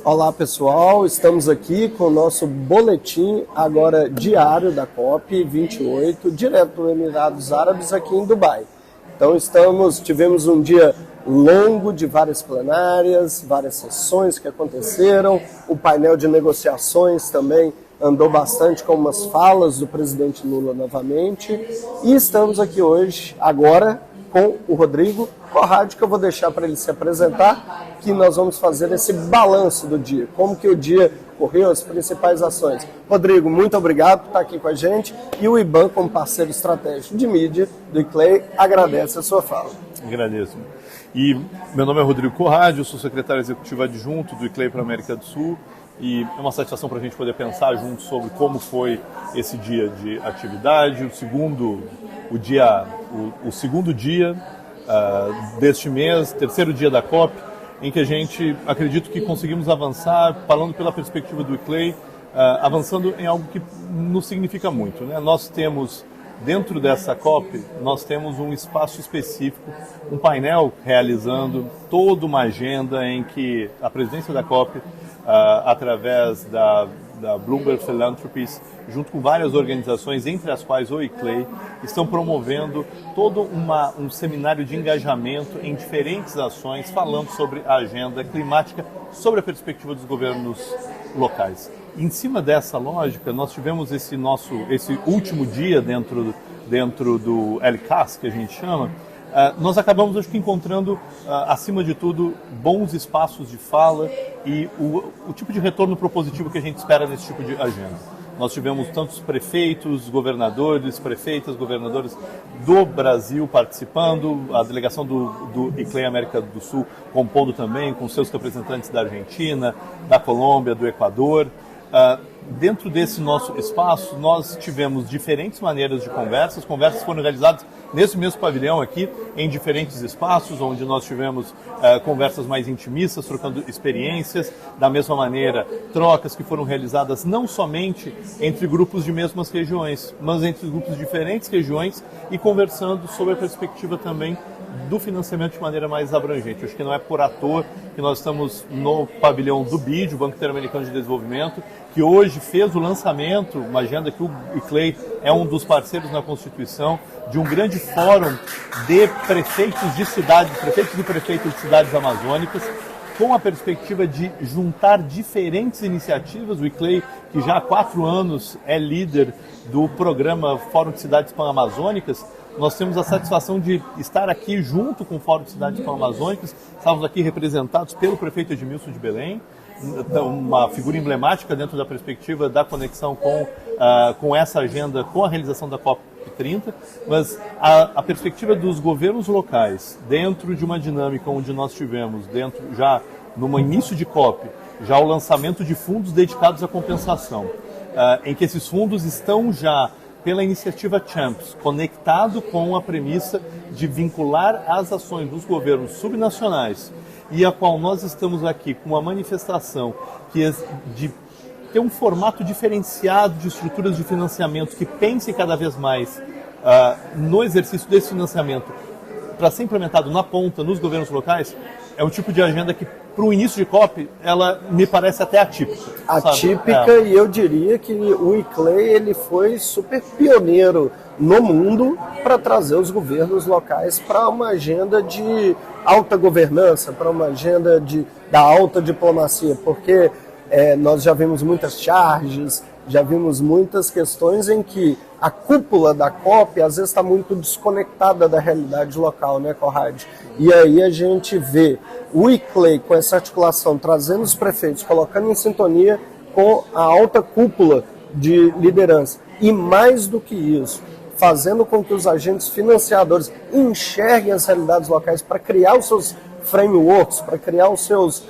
Olá pessoal, estamos aqui com o nosso boletim agora diário da COP28, direto dos Emirados Árabes aqui em Dubai. Então tivemos um dia longo de várias plenárias, várias sessões que aconteceram, o painel de negociações também andou bastante com umas falas do presidente Lula novamente. E estamos aqui hoje, agora, com o Rodrigo Conrad, que eu vou deixar para ele se apresentar, que nós vamos fazer esse balanço do dia, como que o dia correu, as principais ações. Rodrigo, muito obrigado por estar aqui com a gente, e o IBAN, como parceiro estratégico de mídia do ICLEI, agradece a sua fala. Agradeço. E meu nome é Rodrigo Conrad, eu sou secretário executivo adjunto do ICLEI para a América do Sul, e é uma satisfação para a gente poder pensar junto sobre como foi esse dia de atividade, o segundo dia deste mês, terceiro dia da COP, em que a gente, acredito que conseguimos avançar, falando pela perspectiva do ICLEI, avançando em algo que nos significa muito, né? Nós temos, dentro dessa COP, nós temos um espaço específico, um painel realizando toda uma agenda em que a presidência da COP, através da Bloomberg Philanthropies, junto com várias organizações, entre as quais o ICLEI, estão promovendo todo um seminário de engajamento em diferentes ações, falando sobre a agenda climática, sobre a perspectiva dos governos locais. Em cima dessa lógica, nós tivemos esse último dia dentro do LCAS, que a gente chama. Nós acabamos, acho que, encontrando, acima de tudo, bons espaços de fala e o tipo de retorno propositivo que a gente espera nesse tipo de agenda. Nós tivemos tantos prefeitos, governadores, prefeitas, governadores do Brasil participando, a delegação do ICLEI América do Sul compondo também com seus representantes da Argentina, da Colômbia, do Equador. Dentro desse nosso espaço, nós tivemos diferentes maneiras de conversas foram realizadas nesse mesmo pavilhão aqui, em diferentes espaços, onde nós tivemos conversas mais intimistas, trocando experiências, da mesma maneira, trocas que foram realizadas não somente entre grupos de mesmas regiões, mas entre grupos de diferentes regiões e conversando sobre a perspectiva também do financiamento de maneira mais abrangente. Acho que não é por à toa que nós estamos no pavilhão do BID, o Banco Interamericano de Desenvolvimento, que hoje fez o lançamento, uma agenda que o ICLEI é um dos parceiros na Constituição, de um grande fórum de prefeitos de cidades, prefeitos e prefeitas de cidades amazônicas, com a perspectiva de juntar diferentes iniciativas. O ICLEI, que já há 4 anos é líder do programa Fórum de Cidades Pan-Amazônicas, nós temos a satisfação de estar aqui junto com o Fórum de Cidades Pan-Amazônicas. Estamos aqui representados pelo prefeito Edmilson de Belém, uma figura emblemática dentro da perspectiva da conexão com essa agenda, com a realização da COP30, mas a perspectiva dos governos locais, dentro de uma dinâmica onde nós tivemos, já no início de COP, já o lançamento de fundos dedicados à compensação, em que esses fundos estão já pela iniciativa Champs, conectado com a premissa de vincular as ações dos governos subnacionais, e a qual nós estamos aqui com uma manifestação de ter um formato diferenciado de estruturas de financiamento que pense cada vez mais no exercício desse financiamento para ser implementado na ponta, nos governos locais, é um tipo de agenda que, para o início de COP, ela me parece até atípica. Atípica, e eu diria que o ICLEI ele foi super pioneiro no mundo para trazer os governos locais para uma agenda de alta governança, para uma agenda da alta diplomacia, porque nós já vimos muitas charges, já vimos muitas questões em que a cúpula da COP às vezes está muito desconectada da realidade local, né, Conrad? E aí a gente vê o ICLEI com essa articulação, trazendo os prefeitos, colocando em sintonia com a alta cúpula de liderança. E mais do que isso, fazendo com que os agentes financiadores enxerguem as realidades locais para criar os seus frameworks, para criar os seus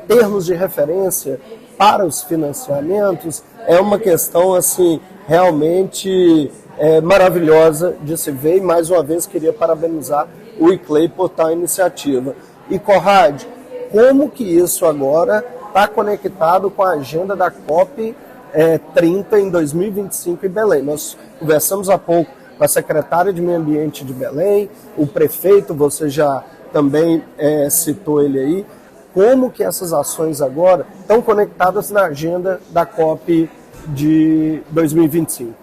termos de referência para os financiamentos, é uma questão assim realmente maravilhosa de se ver, e mais uma vez queria parabenizar o ICLEI por tal iniciativa. E Conrad, como que isso agora está conectado com a agenda da COP 30 em 2025 em Belém. Nós conversamos há pouco com a secretária de Meio Ambiente de Belém, o prefeito, você já também citou ele aí. Como que essas ações agora estão conectadas na agenda da COP de 2025?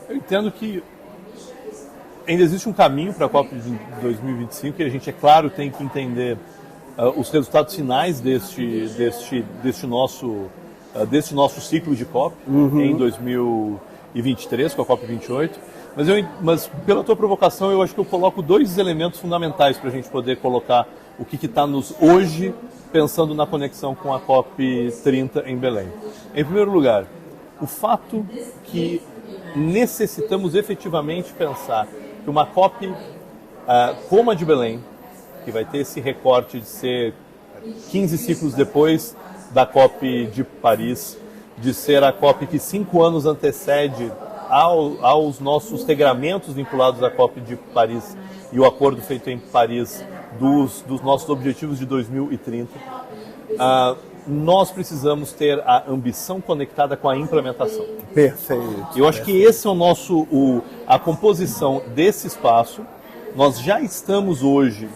Eu entendo que ainda existe um caminho para a COP de 2025 e a gente, é claro, tem que entender os resultados finais deste nosso ciclo de COP em 2023, com a COP 28. Mas pela tua provocação, eu acho que eu coloco dois elementos fundamentais para a gente poder colocar o que está nos hoje pensando na conexão com a COP 30 em Belém. Em primeiro lugar, o fato que necessitamos efetivamente pensar que uma COP como a de Belém, que vai ter esse recorte de ser 15 ciclos depois da COP de Paris, de ser a COP que 5 anos antecede aos nossos regramentos vinculados à COP de Paris e o acordo feito em Paris dos nossos objetivos de 2030, nós precisamos ter a ambição conectada com a implementação. Perfeito. Eu acho que esse é a composição desse espaço. Nós já estamos hoje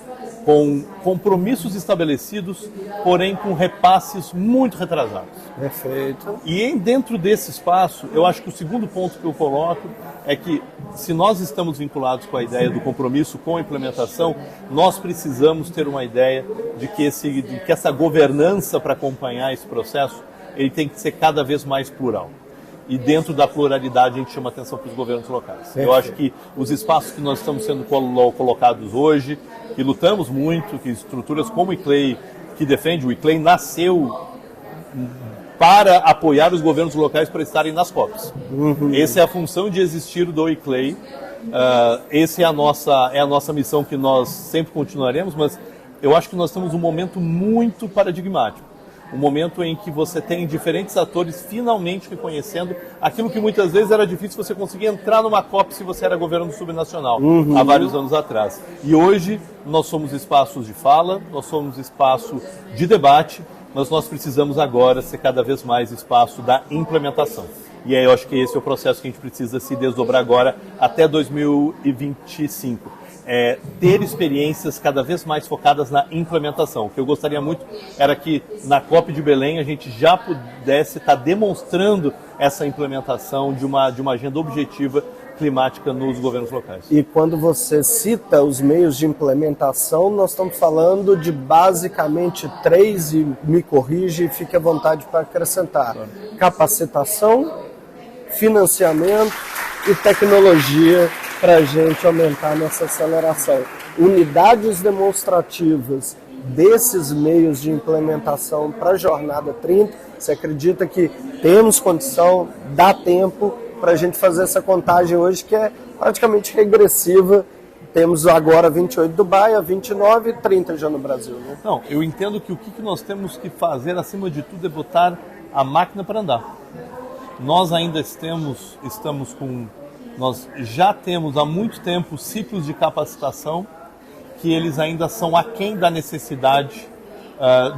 com compromissos estabelecidos, porém com repasses muito retrasados. Perfeito. E dentro desse espaço, eu acho que o segundo ponto que eu coloco é que, se nós estamos vinculados com a ideia do compromisso com a implementação, nós precisamos ter uma ideia de que essa governança para acompanhar esse processo, ele tem que ser cada vez mais plural. E dentro da pluralidade a gente chama atenção para os governos locais. Perfeito. Eu acho que os espaços que nós estamos sendo colocados hoje, que lutamos muito, que estruturas como o ICLEI, que defende, o ICLEI nasceu para apoiar os governos locais para estarem nas COPs. Essa é a função de existir do ICLEI, essa é a nossa missão que nós sempre continuaremos, mas eu acho que nós temos um momento muito paradigmático. Um momento em que você tem diferentes atores finalmente reconhecendo aquilo que muitas vezes era difícil você conseguir entrar numa COP se você era governo subnacional, há vários anos atrás. E hoje nós somos espaços de fala, nós somos espaço de debate, mas nós precisamos agora ser cada vez mais espaço da implementação. E aí eu acho que esse é o processo que a gente precisa se desdobrar agora até 2025. Ter experiências cada vez mais focadas na implementação. O que eu gostaria muito era que na COP de Belém a gente já pudesse estar demonstrando essa implementação de uma agenda objetiva climática nos governos locais. E quando você cita os meios de implementação, nós estamos falando de basicamente 3, e me corrige e fique à vontade para acrescentar. Claro. Capacitação, financiamento e tecnologia para a gente aumentar nossa aceleração. Unidades demonstrativas desses meios de implementação para a Jornada 30, você acredita que temos condição, dá tempo para a gente fazer essa contagem hoje, que é praticamente regressiva. Temos agora 28 Dubai, 29 e 30 já no Brasil. Né? Não, eu entendo que o que nós temos que fazer, acima de tudo, é botar a máquina para andar. Nós ainda nós já temos há muito tempo ciclos de capacitação que eles ainda são aquém da necessidade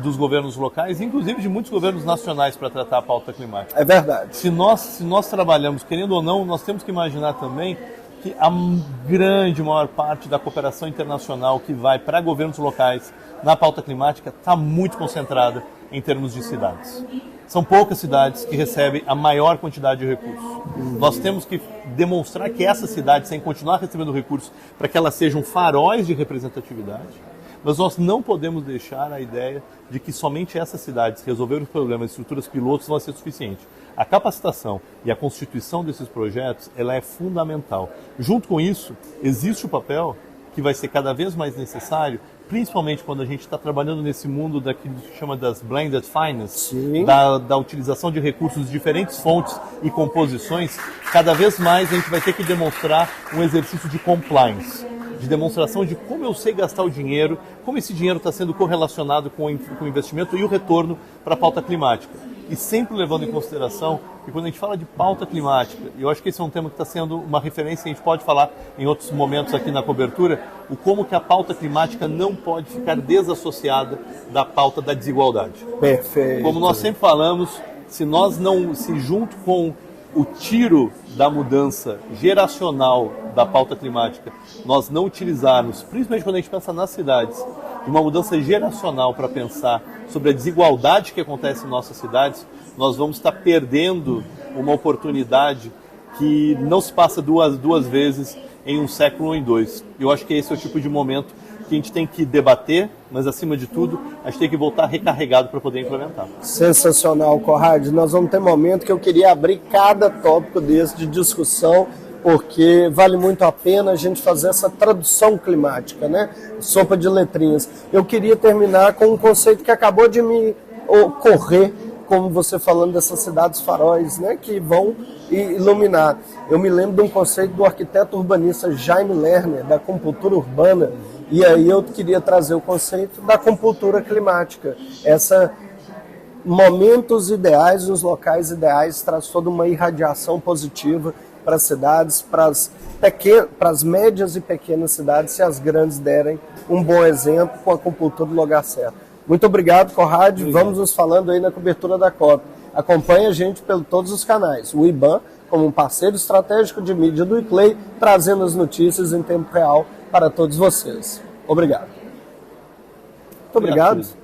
dos governos locais, inclusive de muitos governos nacionais para tratar a pauta climática. É verdade. Se nós trabalhamos, querendo ou não, nós temos que imaginar também que a maior parte da cooperação internacional que vai para governos locais na pauta climática está muito concentrada em termos de cidades. São poucas cidades que recebem a maior quantidade de recursos. Nós temos que demonstrar que essas cidades têm que continuar recebendo recursos para que elas sejam faróis de representatividade, mas nós não podemos deixar a ideia de que somente essas cidades resolverem os problemas, estruturas pilotos, vão ser suficiente. A capacitação e a constituição desses projetos, ela é fundamental. Junto com isso, existe o papel que vai ser cada vez mais necessário, principalmente quando a gente está trabalhando nesse mundo daquilo que se chama das blended finance, da utilização de recursos de diferentes fontes e composições. Cada vez mais a gente vai ter que demonstrar um exercício de compliance, de demonstração de como eu sei gastar o dinheiro, como esse dinheiro está sendo correlacionado com o investimento e o retorno para a pauta climática. E sempre levando em consideração que quando a gente fala de pauta climática, e eu acho que esse é um tema que está sendo uma referência, a gente pode falar em outros momentos aqui na cobertura, o como que a pauta climática não pode ficar desassociada da pauta da desigualdade. Perfeito. Como nós sempre falamos, se nós não, se junto com o tiro da mudança geracional da pauta climática, nós não utilizarmos, principalmente quando a gente pensa nas cidades, de uma mudança geracional para pensar sobre a desigualdade que acontece em nossas cidades, nós vamos estar perdendo uma oportunidade que não se passa duas vezes em um século ou em dois. Eu acho que esse é o tipo de momento que a gente tem que debater, mas acima de tudo, a gente tem que voltar recarregado para poder implementar. Sensacional, Conrad. Nós vamos ter momento que eu queria abrir cada tópico desse de discussão, porque vale muito a pena a gente fazer essa tradução climática, né? Sopa de letrinhas. Eu queria terminar com um conceito que acabou de me ocorrer, como você falando dessas cidades faróis, né, que vão iluminar. Eu me lembro de um conceito do arquiteto urbanista Jaime Lerner, da compultura urbana, e aí eu queria trazer o conceito da compultura climática. Essa momentos ideais, nos locais ideais, traz toda uma irradiação positiva para as cidades, para as médias e pequenas cidades, se as grandes derem um bom exemplo com a compultura do lugar certo. Muito obrigado, Conrad. Vamos nos falando aí na cobertura da COP. Acompanhe a gente por todos os canais. O IBAN, como um parceiro estratégico de mídia do ICLEI, trazendo as notícias em tempo real para todos vocês. Obrigado. Muito obrigado.